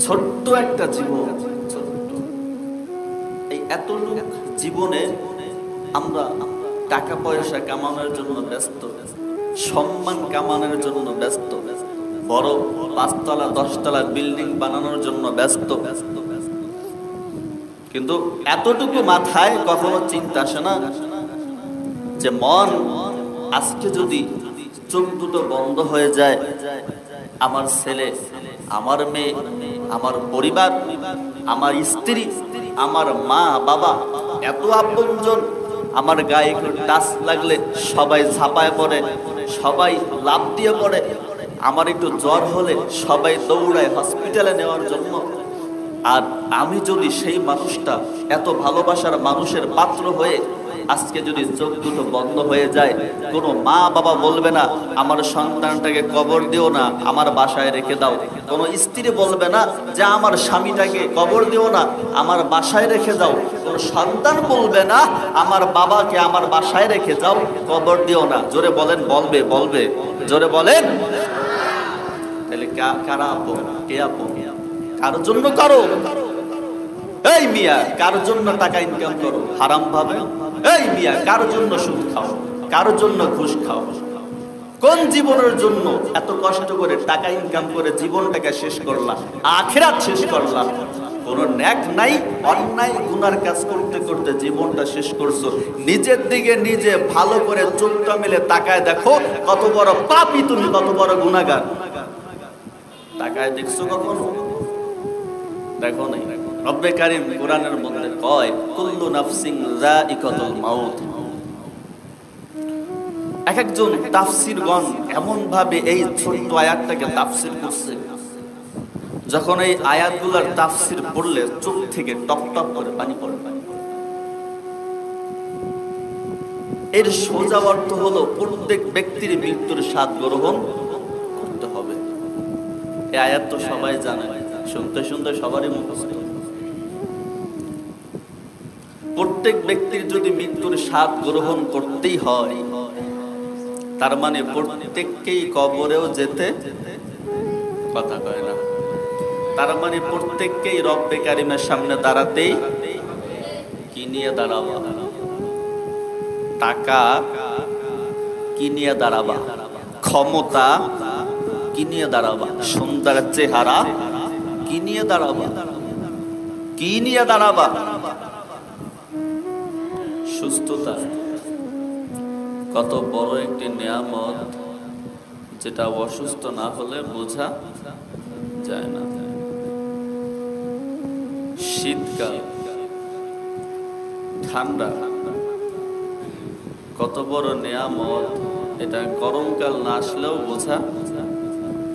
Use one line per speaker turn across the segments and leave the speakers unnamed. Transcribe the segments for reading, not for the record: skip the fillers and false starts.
ছোট্ট একটা জীবন, এই এতটুকু জীবনে আমরা টাকা পয়সা কামানোর জন্য ব্যস্ত, সম্মান কামানোর জন্য ব্যস্ত, বড় 5 তলা 10 তলা বিল্ডিং বানানোর জন্য ব্যস্ত। কিন্তু এতটুকু মাথায় কখনো চিন্তা আসে না যে মন আজকে যদি চোখ দুটো বন্ধ হয়ে যায়, আমার ছেলে, আমার মেয়ে, আমার পরিবার, আমার স্ত্রী, আমার মা বাবা, এত আপনজন, আমার গায়ে একটু টাচ লাগলে সবাই ঝাঁপায় পড়ে, সবাই লাফ দিয়ে পড়ে, আমার একটু জ্বর হলে সবাই দৌড়ায় হসপিটালে নেওয়ার জন্য। আর আমি যদি সেই মানুষটা, এত ভালোবাসার মানুষের পাত্র হয়ে আজকে যদি চোখ দুটো বন্ধ হয়ে যায়, কোনো মা বাবা বলবে না আমার সন্তানটাকে কবর দিও না, আমার বাসায় রেখে দাও। কোনো স্ত্রী বলবে না যে আমার স্বামীটাকে কবর দিও না, আমার বাসায় রেখে দাও। কোনো সন্তান বলবে না আমার বাবাকে আমার বাসায় রেখে যাও, কবর দিও না। জোরে বলেন, বলবে? বলবে? জোরে বলেন। তাহলে কারা আপন, কে আপন? কার জন্য করো? এই মিয়া, কার জন্য টাকা ইনকাম করো হারাম ভাবে? এই মিয়া, কার জন্য সুদ খাও, কার জন্য ঘুষ খাও? কোন জীবনের জন্য এত কষ্ট করে টাকা ইনকাম করে জীবনটাকে শেষ করলা, আখিরাত শেষ করলা? কোন ন্যাক নাই, অন্যায় গুনার কাজ করতে করতে জীবনটা শেষ করছো। নিজের দিকে নিজে ভালো করে চোখটা মেলে তাকায় দেখো, কত বড় পাপী তুমি, কত বড় গুনাহগার। তাকায় দেখছো কখনো? দেখো নাই। রব্বে কারীম কোরআনের মধ্যে কয় কুল্লু নাফসিন যায়িকাতুল মাউত। এক একজন তাফসীরগণ এমন ভাবে এই ছোট্ট আয়াতটাকে তাফসীর করছে, যখন এই আয়াতগুলোর তাফসীর পড়লে চোখ থেকে টপ টপ করে পানি পড়ে। এর সোজা অর্থ হলো প্রত্যেক ব্যক্তির মৃত্যুর স্বাদ গ্রহণ করতে হবে। এই আয়াত তো সবাই জানে, শুনতে শুনতে সবারই মুখস্থ। প্রত্যেক ব্যক্তির যদি মৃত্যুর স্বাদ গ্রহণ করতেই হয়, তার মানে প্রত্যেককেই কবরেও যেতে কথা কয় না। তার মানে প্রত্যেককেই রব্বে কারিমের সামনে দাঁড়াতেই কি নিয়ে দাঁড়াবা? টাকা কি নিয়ে দাঁড়াবা? ক্ষমতা কি নিয়ে দাঁড়াবা? সুন্দর চেহারা কি নিয়ে দাঁড়াবা? কি নিয়ে দাঁড়াবা? সুস্থতা কত বড় একটি নিয়ামত, যেটা অসুস্থ না হলে বোঝা যায় না। শীতকাল, ঠান্ডা কত বড় নিয়ামত, এটা গরমকাল না আসলেও বোঝা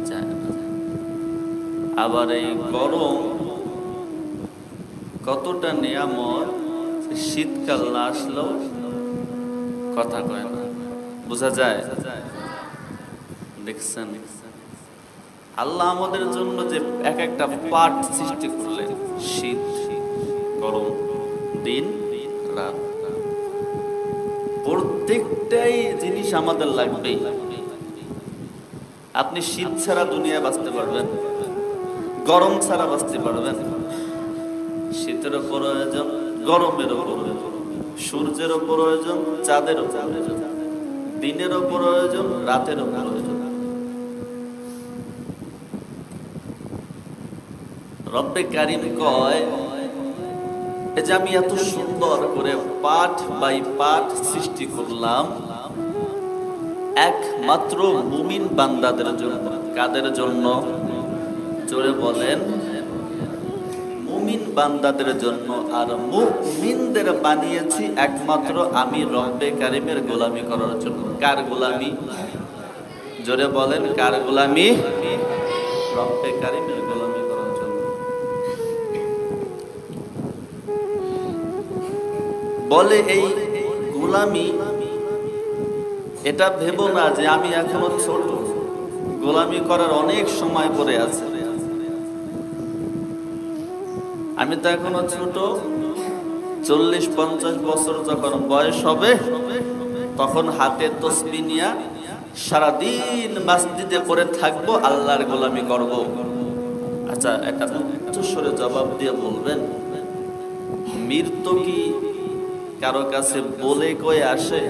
যায় না। আবার এই গরম কতটা নিয়ামত, শীতকাল না আসলেও কথা কয় না, বোঝা যায়। দেখছেন আল্লাহ আমাদের জন্য যে এক একটা পার্ট সৃষ্টি করলেন, শীত, গরম, দিন, রাত, প্রত্যেকটাই জিনিস আমাদের লাগবেই। আপনি শীত ছাড়া দুনিয়ায় বাঁচতে পারবেন, গরম ছাড়া বাঁচতে পারবেন। শীতেরও প্রয়োজন, গরমেরও প্রয়োজন, সূর্যেরও প্রয়োজন, চাঁদেরও প্রয়োজন, দিনেরও প্রয়োজন, রাতেরও প্রয়োজন। রব্বে কারীম কয়, এই যে আমি এত সুন্দর করে পার্ট বাই পার্ট সৃষ্টি করলাম একমাত্র মুমিন বান্দাদের জন্য। কাদের জন্য? জোরে বলেন। মুমিন বান্দাদের জন্য। আর মুমিনদের বানিয়েছি একমাত্র আমি রব্বে কারীমের গোলামি করার জন্য। কার গোলামি? জোরে বলেন, কার গোলামি? রব্বে কারীমের গোলামি করার জন্য। বলে এই গোলামি, এটা ভেবো না যে আমি এখনো ছোট, গোলামি করার অনেক সময় পরে আছে। আমি তো এখনো ছোট, 40-50 বছর যখন বয়স হবে, তখন হাতে তসবিহ নিয়া সারাদিন মসজিদে পড়ে থাকবো, আল্লাহর গোলামি করব। আর আচ্ছা, একটা উচ্চস্বরে জবাব দিয়ে বলবেন, মৃত্যু কি কারো কাছে বলে কয়ে আসে?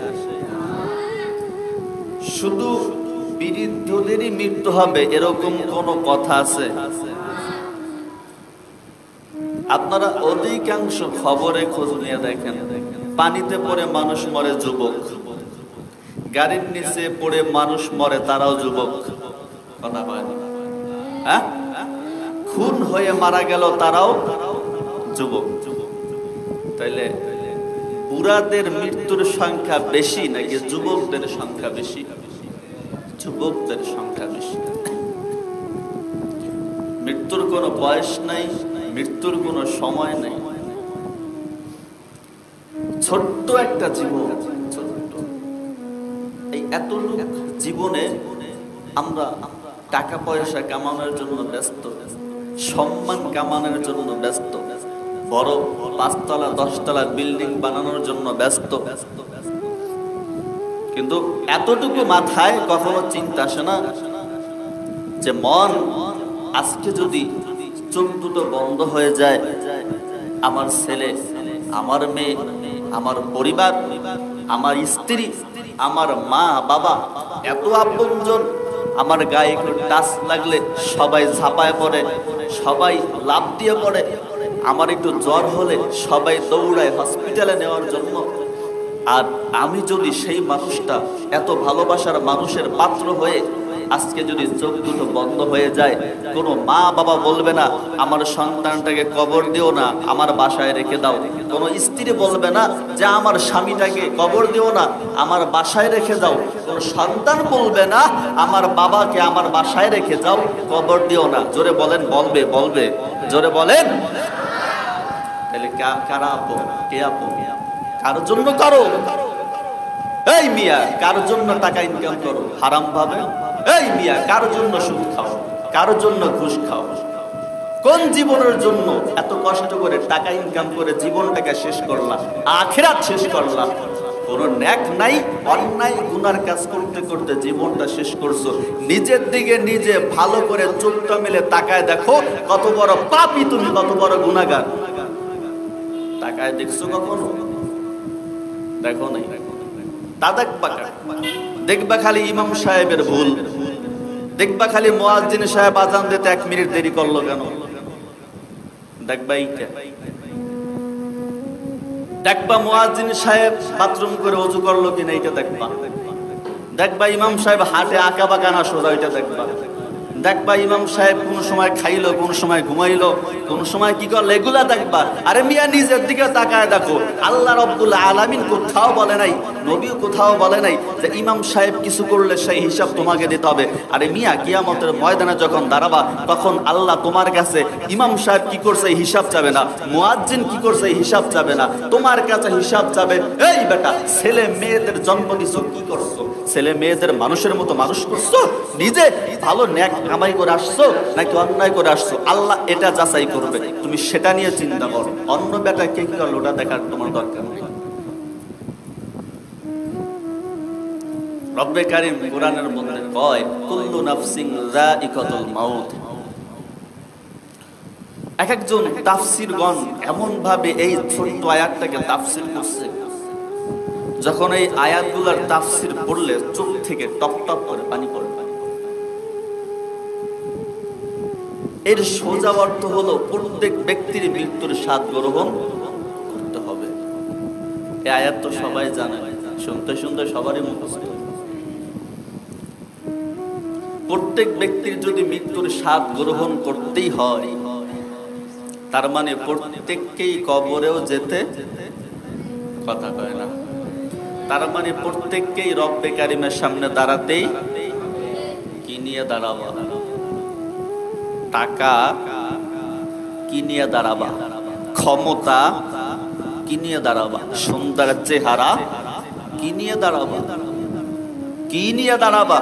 শুধু বিরুদ্ধদেরই মৃত্যু হবে এরকম কোন কথা আছে? আপনারা অধিকাংশ খবরে খোঁজ নিয়ে দেখেন, পানিতে পড়ে মানুষ মরে যুবক, গাড়ির নিচে পড়ে মানুষ মরে তারাও যুবক। কথা হয় না? হ্যাঁ, খুন হয়ে মারা গেল তারাও যুবক। তাইলে বুড়াদের মৃত্যুর সংখ্যা বেশি নাকি যুবকদের সংখ্যা বেশি? যুবকদের সংখ্যা বেশি। মৃত্যুর কোনো বয়স নাই, মৃত্যুর কোনো সময় নাই। ছোট্ট একটা জীবন, ছোট্ট এই এতটুকু জীবনে আমরা টাকা পয়সা কামানোর জন্য ব্যস্ত, সম্মান কামানোর জন্য ব্যস্ত, বড় 5 তলা 10 তলা বিল্ডিং বানানোর জন্য ব্যস্ত। কিন্তু এতটুকু মাথায় কখনো চিন্তা আসে না যে মন আজকে যদি চোখ দুটো বন্ধ হয়ে যায়, আমার ছেলে, আমার মেয়ে, আমার পরিবার, আমার স্ত্রী, আমার মা বাবা, এত আপনজন, আমার গায়ে একটু টাচ লাগলে সবাই ঝাঁপায় পড়ে, সবাই লাফ দিয়ে পড়ে, আমার একটু জ্বর হলে সবাই দৌড়ায় হসপিটালে নেওয়ার জন্য। আর আমি যদি সেই মানুষটা, এত ভালোবাসার মানুষের পাত্র হয়ে আজকে যদি চোখ দুটো বন্ধ হয়ে যায়, কোনো মা বাবা বলবে না আমার সন্তানটাকে কবর দিও না, আমার বাসায় রেখে দাও। কোনো স্ত্রী বলবে না যে আমার স্বামীটাকে কবর দিও না, আমার বাসায় রেখে দাও। কোনো সন্তান বলবে না আমার বাবাকে আমার বাসায় রেখে যাও, কবর দিও না। জোরে বলেন, বলবে? বলবে? জোরে বলেন। তাহলে কারা আপন, কে আপন? কার জন্য করো? এই মিয়া, কার জন্য টাকা ইনকাম করো হারাম ভাবে? এই মিয়া, কার জন্য সুদ খাও, কার জন্য ঘুষ খাও? কোন জীবনের জন্য এত কষ্ট করে টাকা ইনকাম করে জীবনটাকে শেষ করলাম, আখিরাত শেষ করলাম? কোন ন্যাক নাই, অন্যায় গুনার কাজ করতে করতে জীবনটা শেষ করছো। নিজের দিকে নিজে ভালো করে চোখটা মেলে তাকায় দেখো, কত বড় পাপী তুমি, কত বড় গুনাহগার। তাকায় দেখছো কখনো? দেখো নাই। তা দেখবা খালি ইমাম সাহেবের ভুল, দেখবা খালি মুয়াজ্জিন সাহেব আজান দিতে 1 মিনিট দেরি করলো কেন, দেখবা এইটা। দেখবা মুয়াজ্জিন সাহেব বাথরুম করে ওযু করলো কিনা, এইটা দেখবা। দেখবা ইমাম সাহেব হাটে আঁকা বাঁকা না সোজা, ওইটা দেখবা। দেখবা ইমাম সাহেব কোন সময় খাইলো, কোন সময় ঘুমাইলো, কোন সময় কি করলো, এগুলা দেখবা। আরে মিয়া, নিজের দিকে তাকায় দেখো। আল্লাহ রাব্বুল আলামিন কোথাও বলে নাই, নবীও কোথাও বলে নাই যে ইমাম সাহেব কিছু করলে সেই হিসাব তোমাকে দিতে হবে। আরে মিয়া, কিয়ামতের ময়দানে যখন দাঁড়াবা, তখন আল্লাহ তোমার কাছে ইমাম সাহেব কি করছে এই হিসাব চাবে না, মুয়াজ্জিন কি করছে এই হিসাব চাবে না, তোমার কাছে হিসাব চাবে এই বেটা, ছেলে মেয়েদের জন্ম দিছো, কি করছো? ছেলে মেয়েদের মানুষের মতো মানুষ করছো? নিজে ভালো ন্যাক কামাই করে আসছো নাকি অন্যায় করে আসছো? আল্লাহ এটা যাচাই করবে, তুমি সেটা নিয়ে চিন্তা করো। অন্য বেটা কে কি করলো ওটা দেখার তোমার দরকার নেই। রব্বে কারীম কোরআনের মধ্যে কয়, কুল্লু নাফসিন যায়িকাতুল মাউত। এক একজন তাফসীরগণ এমন ভাবে এই ছোট্ট আয়াতটাকে তাফসীর করছে, যখন এই আয়াতগুলোর তাফসীর পড়লে চোখ থেকে টপ টপ করে পানি পড়ে। এর সোজা অর্থ হলো প্রত্যেক ব্যক্তির মৃত্যুর স্বাদ গ্রহণ করতে হবে। এই আয়াত তো সবাই জানে, শুনতে শুনতে সবারই মুখস্থ। প্রত্যেক ব্যক্তির যদি মৃত্যুর স্বাদ গ্রহণ করতেই হয়, তার মানে প্রত্যেককেই কবরেও যেতে, কথা কয় না, তার মানে প্রত্যেককেই রব্বে কারিমের সামনে দাঁড়াতেই, কি নিয়ে দাঁড়াবো? টাকা কি নিয়ে দাঁড়াবা? ক্ষমতা কি নিয়ে দাঁড়াবা? সুন্দর চেহারা কি নিয়ে দাঁড়াবা? কি নিয়ে দাঁড়াবা?